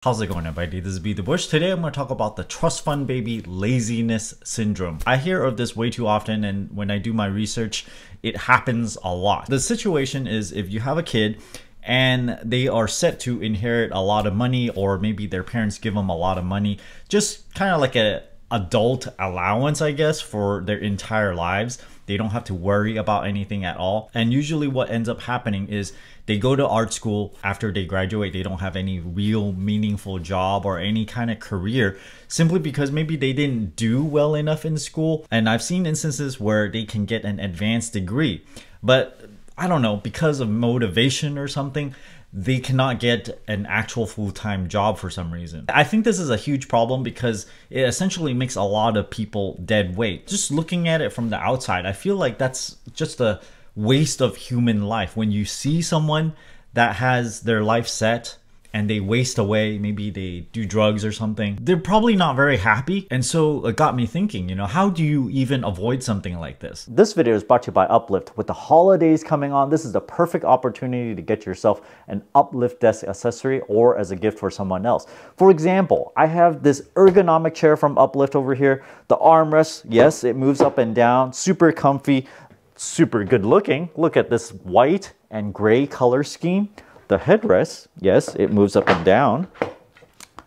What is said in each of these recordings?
How's it going, everybody? This is BeatTheBush. Today I'm going to talk about the trust fund baby laziness syndrome. I hear of this way too often, and when I do my research, it happens a lot. The situation is if you have a kid and they are set to inherit a lot of money, or maybe their parents give them a lot of money, just kind of like a adult allowance, I guess, for their entire lives. They don't have to worry about anything at all. And usually what ends up happening is they go to art school. After they graduate, they don't have any real meaningful job or any kind of career, simply because maybe they didn't do well enough in school. And I've seen instances where they can get an advanced degree, but I don't know, because of motivation or something, they cannot get an actual full-time job for some reason. I think this is a huge problem because it essentially makes a lot of people dead weight. Just looking at it from the outside, I feel like that's just a waste of human life. When you see someone that has their life set and they waste away, maybe they do drugs or something, they're probably not very happy. And so it got me thinking, how do you even avoid something like this? This video is brought to you by UPLIFT. With the holidays coming on, this is the perfect opportunity to get yourself an UPLIFT desk accessory or as a gift for someone else. For example, I have this ergonomic chair from UPLIFT over here. The armrest, yes, it moves up and down, super comfy, super good looking. Look at this white and gray color scheme. The headrest, yes, it moves up and down.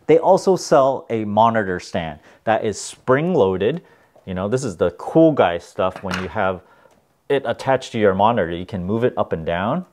They also sell a monitor stand that is spring-loaded. This is the cool guy stuff. When you have it attached to your monitor, you can move it up and down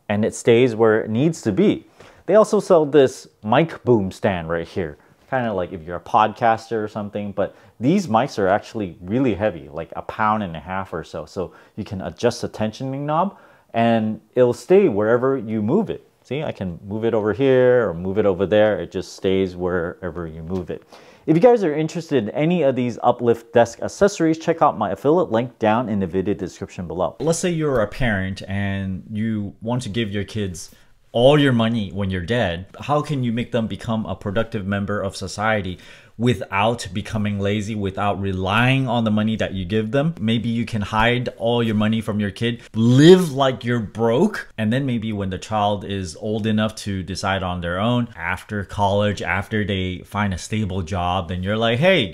and it stays where it needs to be. They also sell this mic boom stand right here, kind of like if you're a podcaster or something, but these mics are actually really heavy, like 1.5 pounds or so. So you can adjust the tensioning knob and it'll stay wherever you move it. See, I can move it over here or move it over there. It just stays wherever you move it. If you guys are interested in any of these UPLIFT desk accessories, check out my affiliate link down in the video description below. Let's say you're a parent and you want to give your kids all your money when you're dead. How can you make them become a productive member of society without becoming lazy, without relying on the money that you give them? Maybe you can hide all your money from your kid, live like you're broke, and then maybe when the child is old enough to decide on their own, after college, after they find a stable job, then you're like, hey,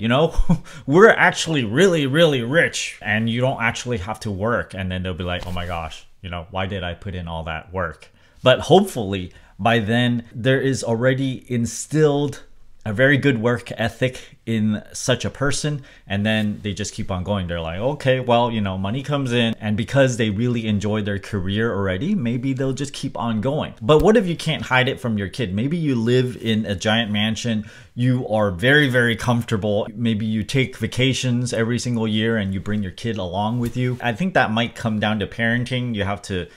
we're actually really, really rich and you don't actually have to work. And then they'll be like, oh my gosh, why did I put in all that work? But hopefully by then there is already instilled a very good work ethic in such a person, and then they just keep on going. They're like, okay, well, money comes in, and because they really enjoy their career already, maybe they'll just keep on going. But what if you can't hide it from your kid? Maybe you live in a giant mansion, you are very, very comfortable. Maybe you take vacations every single year and you bring your kid along with you. I think that might come down to parenting. You have to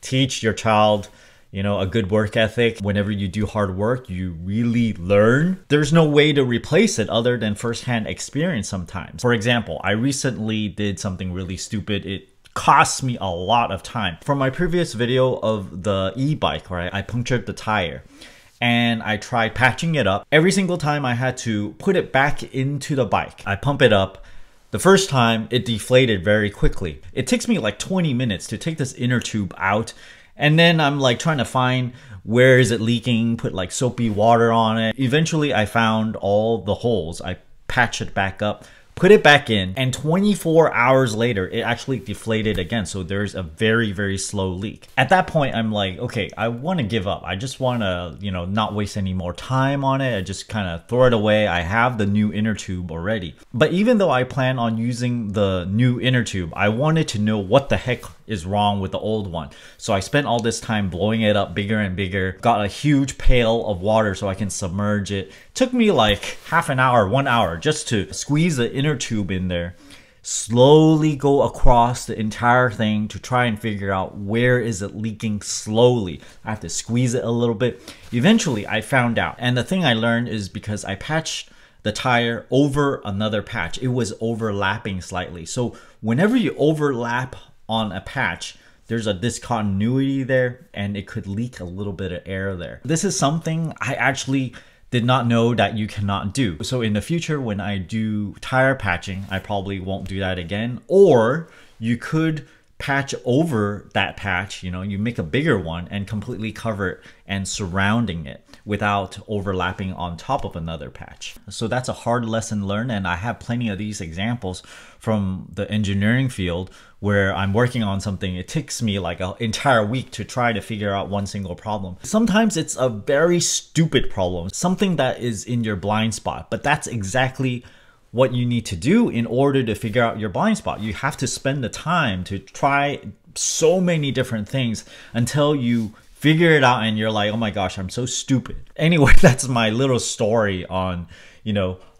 teach your child a good work ethic. Whenever you do hard work, you really learn. There's no way to replace it other than firsthand experience sometimes. For example, I recently did something really stupid. It cost me a lot of time. For my previous video of the e-bike, right, I punctured the tire and I tried patching it up. Every single time I had to put it back into the bike. I pump it up. The first time it deflated very quickly. It takes me like 20 minutes to take this inner tube out. And then I'm like trying to find where is it leaking, put like soapy water on it. Eventually I found all the holes. I patched it back up, put it back in, and 24 hours later, it actually deflated again. So there's a very, very slow leak. At that point, I'm like, okay, I want to give up. I just want to, not waste any more time on it. I just kind of throw it away. I have the new inner tube already. But even though I plan on using the new inner tube, I wanted to know what the heck is wrong with the old one. So I spent all this time blowing it up bigger and bigger, got a huge pail of water so I can submerge it. Took me like half an hour, 1 hour just to squeeze the inner tube in there, slowly go across the entire thing to try and figure out where is it leaking slowly. I have to squeeze it a little bit. Eventually I found out, and the thing I learned is because I patched the tire over another patch, it was overlapping slightly. So whenever you overlap on a patch, there's a discontinuity there and it could leak a little bit of air there. This is something I actually did not know that you cannot do. So in the future, when I do tire patching, I probably won't do that again. Or you could patch over that patch, you make a bigger one and completely cover it and surrounding it. without overlapping on top of another patch. So that's a hard lesson learned, and I have plenty of these examples from the engineering field where I'm working on something. It takes me like an entire week to try to figure out one single problem. Sometimes it's a very stupid problem, something that is in your blind spot, but that's exactly what you need to do in order to figure out your blind spot. You have to spend the time to try so many different things until you figure it out and you're like, oh my gosh, I'm so stupid. Anyway, that's my little story on,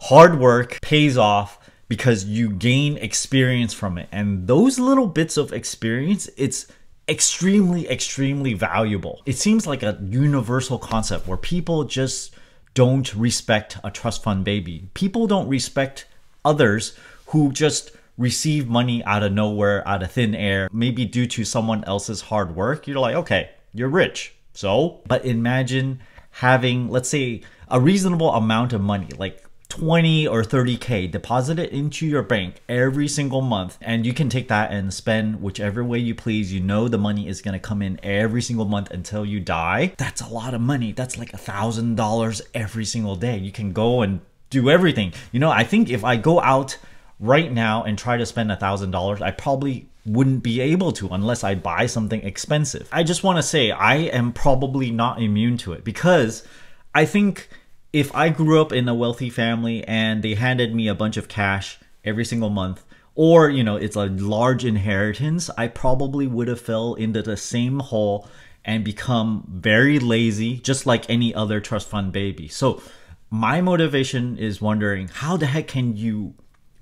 hard work pays off because you gain experience from it. And those little bits of experience, it's extremely, extremely valuable. It seems like a universal concept where people just don't respect a trust fund baby. People don't respect others who just receive money out of nowhere, out of thin air, maybe due to someone else's hard work. You're like, okay, you're rich. So, but imagine having, let's say, a reasonable amount of money, like 20 or 30K deposited into your bank every single month, and you can take that and spend whichever way you please. You know the money is going to come in every single month until you die. That's a lot of money. That's like $1,000 every single day. You can go and do everything. I think if I go out right now and try to spend $1,000, I probably wouldn't be able to unless I buy something expensive. I just want to say I am probably not immune to it, because I think if I grew up in a wealthy family and they handed me a bunch of cash every single month, or it's a large inheritance, I probably would have fell into the same hole and become very lazy, just like any other trust fund baby. So my motivation is wondering, how the heck can you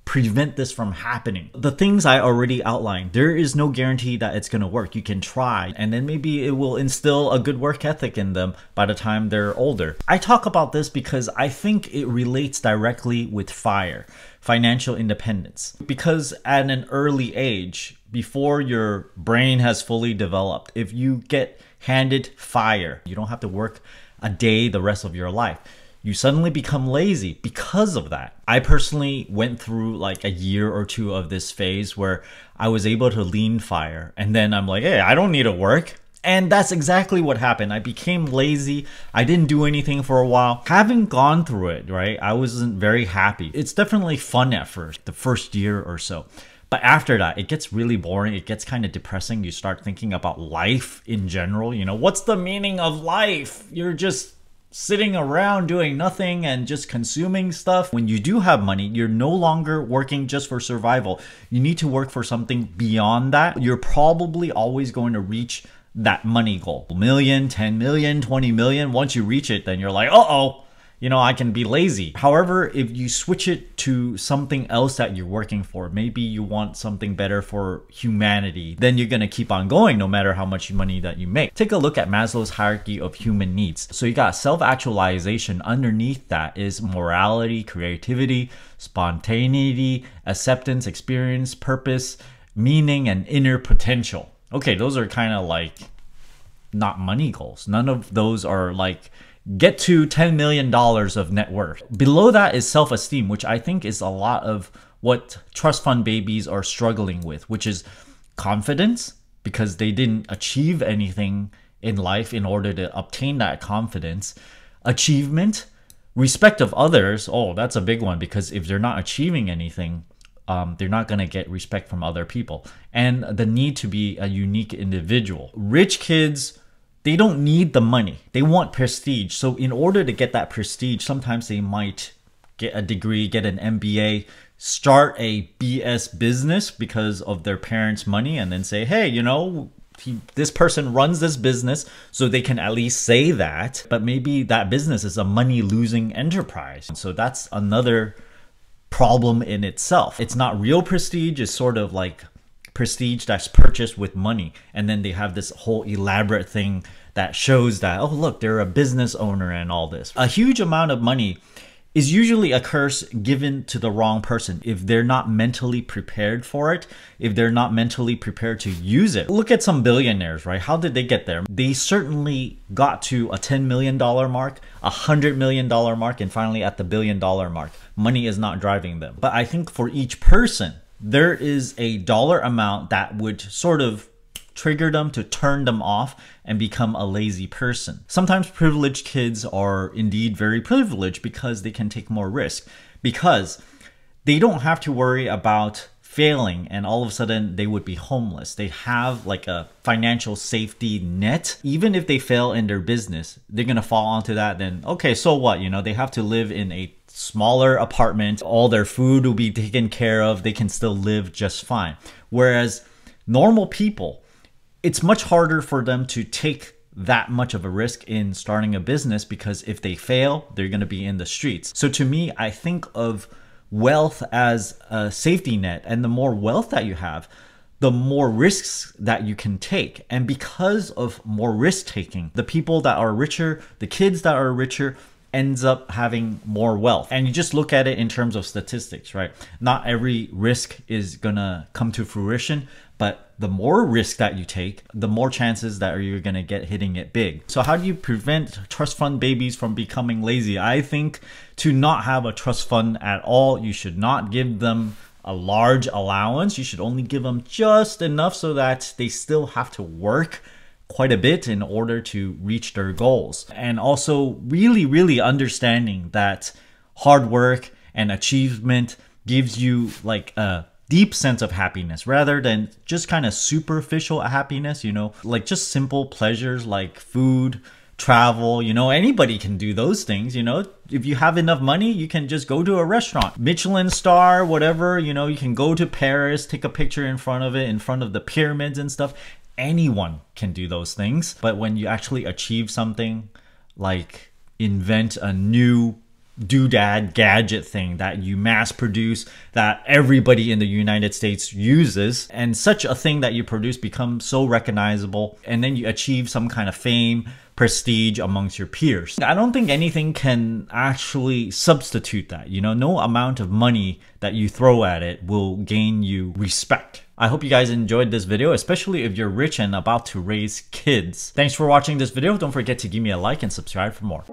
prevent this from happening? The things I already outlined, there is no guarantee that it's going to work. You can try, and then maybe it will instill a good work ethic in them by the time they're older. I talk about this because I think it relates directly with FIRE, financial independence. Because at an early age, before your brain has fully developed, if you get handed FIRE, you don't have to work a day the rest of your life. You suddenly become lazy because of that. I personally went through like a year or two of this phase where I was able to lean FIRE, and then I'm like, hey, I don't need to work. And that's exactly what happened. I became lazy. I didn't do anything for a while. Having gone through it, right, I wasn't very happy. It's definitely fun at first, the first year or so. But after that, it gets really boring. It gets kind of depressing. You start thinking about life in general. What's the meaning of life? You're just sitting around doing nothing and just consuming stuff. When you do have money, you're no longer working just for survival. You need to work for something beyond that. You're probably always going to reach that money goal. $1 million, 10 million, 20 million. Once you reach it, then you're like, uh-oh, I can be lazy. However, if you switch it to something else that you're working for, maybe you want something better for humanity, then you're gonna keep on going no matter how much money that you make. Take a look at Maslow's hierarchy of human needs. So you got self-actualization. Underneath that is morality, creativity, spontaneity, acceptance, experience, purpose, meaning, and inner potential. Okay, those are kind of like not money goals. None of those are like get to $10 million of net worth. Below that is self-esteem, which I think is a lot of what trust fund babies are struggling with, which is confidence, because they didn't achieve anything in life in order to obtain that confidence. Achievement, respect of others. Oh, that's a big one, because if they're not achieving anything, they're not going to get respect from other people. And the need to be a unique individual. Rich kids, they don't need the money. They want prestige. So in order to get that prestige, sometimes they might get a degree, get an MBA, start a BS business because of their parents' money, and then say, hey, this person runs this business, so they can at least say that. But maybe that business is a money-losing enterprise. So that's another problem in itself. It's not real prestige. It's sort of like prestige that's purchased with money, and then they have this whole elaborate thing that shows that, oh look, they're a business owner and all this. A huge amount of money is usually a curse given to the wrong person if they're not mentally prepared for it, if they're not mentally prepared to use it. Look at some billionaires, right? How did they get there? They certainly got to a $10 million mark, a $100 million mark, and finally at the $1 billion mark. Money is not driving them. But I think for each person, there is a dollar amount that would sort of trigger them to turn them off and become a lazy person. Sometimes privileged kids are indeed very privileged because they can take more risk, because they don't have to worry about failing and all of a sudden they would be homeless. They have like a financial safety net. Even if they fail in their business, they're gonna fall onto that, then okay, so what? You know, they have to live in a smaller apartment, all their food will be taken care of, they can still live just fine. Whereas normal people, it's much harder for them to take that much of a risk in starting a business, because if they fail, they're gonna be in the streets. So to me, I think of wealth as a safety net, and the more wealth that you have, the more risks that you can take. And because of more risk taking, the people that are richer, the kids that are richer, ends up having more wealth. And you just look at it in terms of statistics, right? Not every risk is gonna come to fruition, but the more risk that you take, the more chances that you're gonna get hitting it big. So how do you prevent trust fund babies from becoming lazy? I think to not have a trust fund at all, you should not give them a large allowance. You should only give them just enough so that they still have to work quite a bit in order to reach their goals. And also really understanding that hard work and achievement gives you like a deep sense of happiness rather than just kind of superficial happiness, you know, like just simple pleasures like food, travel, you know, anybody can do those things, you know. If you have enough money, you can just go to a restaurant, Michelin star, whatever, you know, you can go to Paris, take a picture in front of it, in front of the pyramids and stuff. Anyone can do those things. But when you actually achieve something, like invent a new doodad gadget thing that you mass produce, that everybody in the United States uses, and such a thing that you produce becomes so recognizable, and then you achieve some kind of fame, prestige amongst your peers. I don't think anything can actually substitute that. You know, no amount of money that you throw at it will gain you respect. I hope you guys enjoyed this video, especially if you're rich and about to raise kids. Thanks for watching this video. Don't forget to give me a like and subscribe for more.